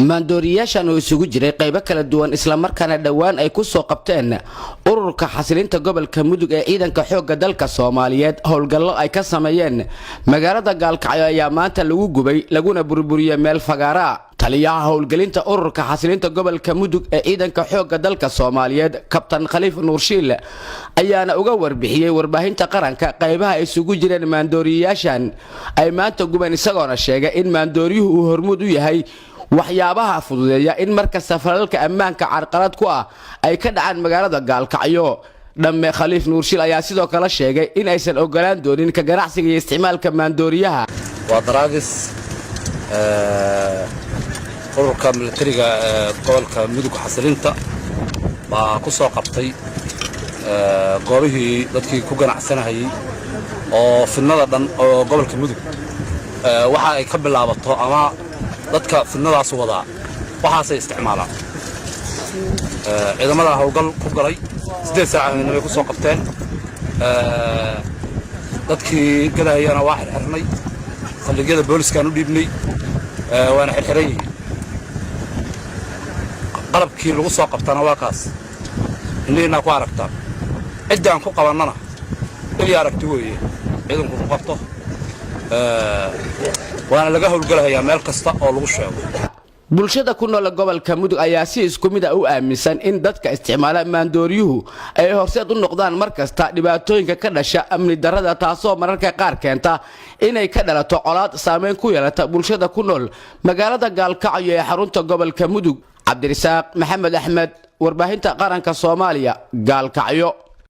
maandooriyaashan oo isugu jiray qaybo kala duwan isla markaana dhawaan ay ku soo qabteen ururka xasilinta gobolka Mudug ee ciidanka xoogga dalka Soomaaliyeed howlgallo ay ka sameeyeen magaalada Gaalkacyo ayaa maanta lagu gubay laguna burburiyay meel fagaara taliyaha howlgelinta ururka xasilinta gobolka Mudug ee ciidanka xoogga dalka Soomaaliyeed Kabtan Khaliif Nuurshiil ayaana uga warbixiyay warbaahinta qaranka qaybaha isugu jireen maandooriyaashan ay maanta gubeen isagoona sheegay in maandooriyuhu uu hormuud u yahay waxyaabaha fududeeya in marka safaralka ammaanka carqalad ku ah ay ka dhacaan magaalada Gaalkacyo dhamme Khaliif Nuurshiil ayaa sidoo kale sheegay in aysan ogolaan doonin ka ganacsiga iyo isticmaalka maandooriyaha waa daraagis ururka militariga gobolka Mudug xasilinta baa ku soo qabtay goobihii dadkii ku ganacsanayay oo finnada dhan oo gobolka Mudug waxa ay ka bilaabato ama dadka finnadaas wada waxaasay isticmaalaan ciidamada howlgal ku galay 8 saacadood ay ku soo qabteen dadkii galayana waa xirxirnay saldhigyada booliska u dhiibnay waana xirxiray qalabkii lagu soo qabtana waa kaas inayna ku aragtaan cidaan ku qabanana ilaa aragti weeye ciidanku ku qabto waana laga howlgalayaa meel kasta oo lagu sheego bulshada ku nool gobolka Mudug ayaa si isku mid ah u aaminsan in dadka isticmaala maandooriyuhu ay horseed u noqdaan markasta dhibaatooyinka ka dhasha amni darrada taasoo mararka qaar keenta inay ka dhalato colaad saameyn ku yeelata bulshada ku nool magaalada Gaalkacyo ee xarunta gobolka Mudug Cabdirasaaq Maxamed Axmed warbaahinta qaranka Soomaaliya Gaalkacyo